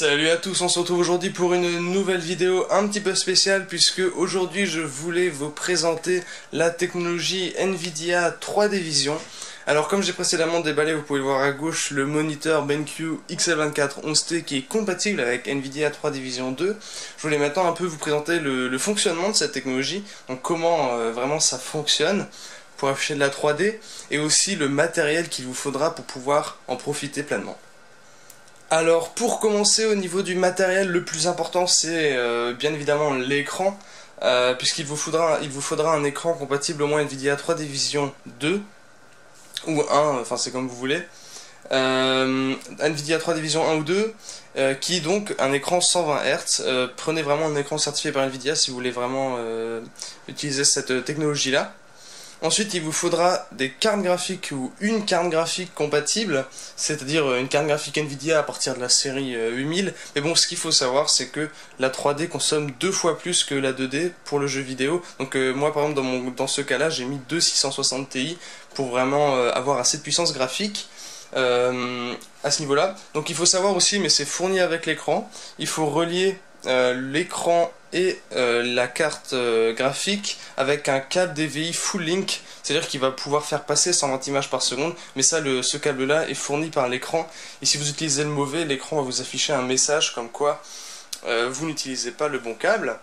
Salut à tous, on se retrouve aujourd'hui pour une nouvelle vidéo un petit peu spéciale puisque aujourd'hui je voulais vous présenter la technologie Nvidia 3D Vision. Alors comme j'ai précédemment déballé, vous pouvez voir à gauche le moniteur BenQ XL24 11T qui est compatible avec Nvidia 3D Vision 2. Je voulais maintenant un peu vous présenter le fonctionnement de cette technologie, donc comment vraiment ça fonctionne pour afficher de la 3D et aussi le matériel qu'il vous faudra pour pouvoir en profiter pleinement. Alors pour commencer au niveau du matériel, le plus important c'est bien évidemment l'écran, puisqu'il vous faudra un écran compatible au moins Nvidia 3D Vision 2 ou 1, enfin c'est comme vous voulez. Nvidia 3D Vision 1 ou 2, qui est donc un écran 120 Hz. Prenez vraiment un écran certifié par Nvidia si vous voulez vraiment utiliser cette technologie là. Ensuite, il vous faudra des cartes graphiques ou une carte graphique compatible, c'est-à-dire une carte graphique Nvidia à partir de la série 8000. Mais bon, ce qu'il faut savoir, c'est que la 3D consomme 2 fois plus que la 2D pour le jeu vidéo. Donc moi, par exemple, dans ce cas-là, j'ai mis 2660 Ti pour vraiment avoir assez de puissance graphique à ce niveau-là. Donc il faut savoir aussi, mais c'est fourni avec l'écran, il faut relier l'écran et la carte graphique avec un câble DVI Full Link, c'est-à-dire qu'il va pouvoir faire passer 120 images par seconde, mais ça, ce câble-là est fourni par l'écran, et si vous utilisez le mauvais, l'écran va vous afficher un message comme quoi vous n'utilisez pas le bon câble.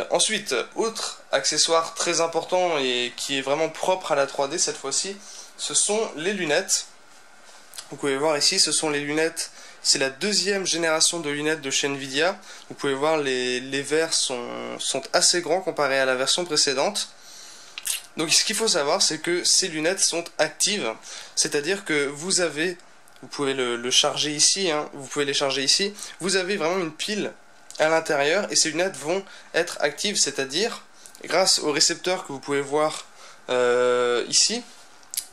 Ensuite, autre accessoire très important et qui est vraiment propre à la 3D cette fois-ci, ce sont les lunettes. Vous pouvez voir ici, ce sont les lunettes. C'est la deuxième génération de lunettes de chez Nvidia. Vous pouvez voir les verres sont assez grands comparé à la version précédente. Donc ce qu'il faut savoir, c'est que ces lunettes sont actives. C'est-à-dire que vous pouvez le charger ici, hein, vous pouvez les charger ici. Vous avez vraiment une pile à l'intérieur et ces lunettes vont être actives. C'est-à-dire, grâce au récepteur que vous pouvez voir ici,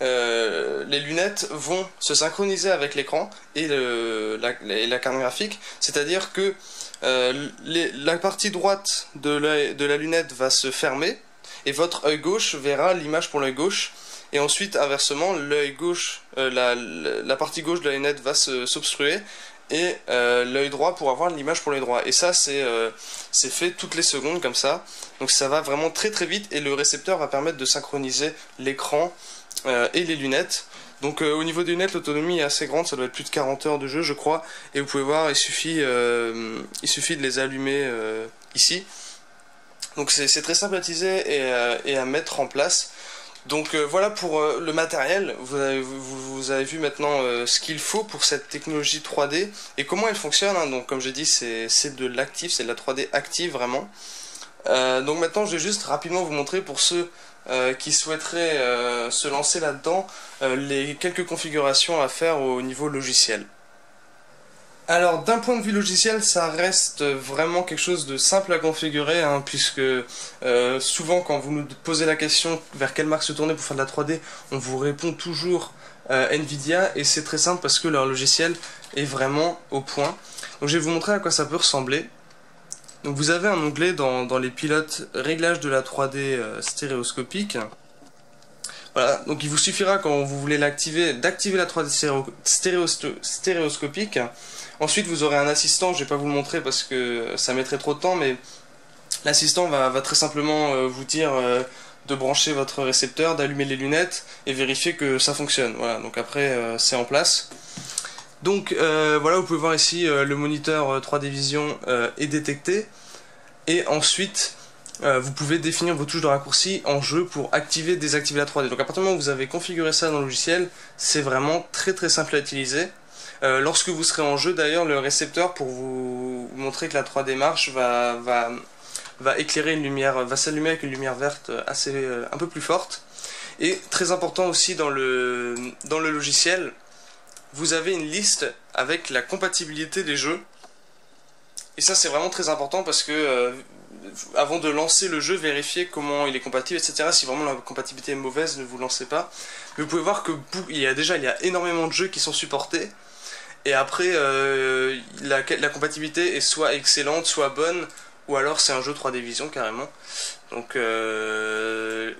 les lunettes vont se synchroniser avec l'écran et la carte graphique, c'est-à-dire que la partie droite de la lunette va se fermer et votre œil gauche verra l'image pour l'œil gauche, et ensuite inversement l'œil gauche, la partie gauche de la lunette va s'obstruer et l'œil droit pour avoir l'image pour l'œil droit, et ça c'est fait toutes les secondes comme ça, donc ça va vraiment très très vite et le récepteur va permettre de synchroniser l'écran et les lunettes. Donc au niveau des lunettes, l'autonomie est assez grande, ça doit être plus de 40 heures de jeu je crois, et vous pouvez voir, il suffit de les allumer ici. Donc c'est très simple à utiliser et à mettre en place. Donc voilà pour le matériel. Vous avez vu maintenant ce qu'il faut pour cette technologie 3D et comment elle fonctionne, hein. Donc comme j'ai dit, c'est de l'actif, c'est de la 3D active vraiment. Donc maintenant je vais juste rapidement vous montrer pour ceux qui souhaiteraient se lancer là-dedans les quelques configurations à faire au niveau logiciel. Alors d'un point de vue logiciel, ça reste vraiment quelque chose de simple à configurer, hein, puisque souvent quand vous nous posez la question vers quelle marque se tourner pour faire de la 3D, on vous répond toujours Nvidia, et c'est très simple parce que leur logiciel est vraiment au point. Donc je vais vous montrer à quoi ça peut ressembler. Donc vous avez un onglet dans les pilotes réglages de la 3D stéréoscopique. Voilà, donc il vous suffira quand vous voulez l'activer, d'activer la 3D stéréoscopique. Ensuite vous aurez un assistant, je vais pas vous le montrer parce que ça mettrait trop de temps, mais l'assistant va très simplement vous dire de brancher votre récepteur, d'allumer les lunettes et vérifier que ça fonctionne. Voilà, donc après c'est en place. Donc voilà, vous pouvez voir ici le moniteur 3D Vision est détecté, et ensuite vous pouvez définir vos touches de raccourci en jeu pour activer et désactiver la 3D. Donc à partir du moment où vous avez configuré ça dans le logiciel, c'est vraiment très très simple à utiliser. Lorsque vous serez en jeu d'ailleurs, le récepteur, pour vous montrer que la 3D marche, va éclairer une lumière, va s'allumer avec une lumière verte un peu plus forte. Et très important aussi dans le logiciel, vous avez une liste avec la compatibilité des jeux. Et ça c'est vraiment très important parce que avant de lancer le jeu, vérifiez comment il est compatible, etc. Si vraiment la compatibilité est mauvaise, ne vous lancez pas. Mais vous pouvez voir que il y a énormément de jeux qui sont supportés. Et après, la compatibilité est soit excellente, soit bonne, ou alors c'est un jeu 3D Vision carrément. Donc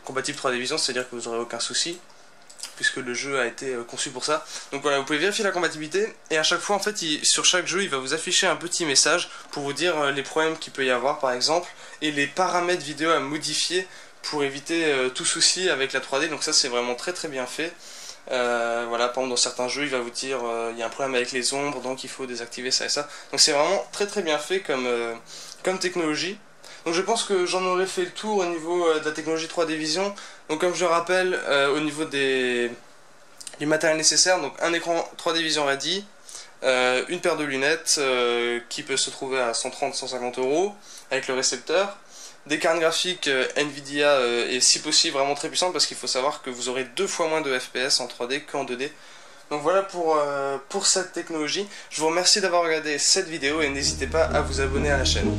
compatible 3D Vision, c'est-à-dire que vous n'aurez aucun souci. puisque le jeu a été conçu pour ça. Donc voilà, vous pouvez vérifier la compatibilité, et à chaque fois en fait sur chaque jeu il va vous afficher un petit message pour vous dire les problèmes qu'il peut y avoir par exemple, et les paramètres vidéo à modifier pour éviter tout souci avec la 3D. Donc ça c'est vraiment très très bien fait. Voilà, par exemple dans certains jeux il va vous dire il y a un problème avec les ombres, donc il faut désactiver ça et ça. Donc c'est vraiment très très bien fait comme technologie. Donc je pense que j'en aurais fait le tour au niveau de la technologie 3D Vision. Donc comme je le rappelle, au niveau du matériel nécessaire, donc un écran 3D Vision ready, une paire de lunettes qui peut se trouver à 130-150 € avec le récepteur, des cartes graphiques Nvidia et si possible vraiment très puissantes, parce qu'il faut savoir que vous aurez 2 fois moins de FPS en 3D qu'en 2D. Donc voilà pour cette technologie. Je vous remercie d'avoir regardé cette vidéo et n'hésitez pas à vous abonner à la chaîne.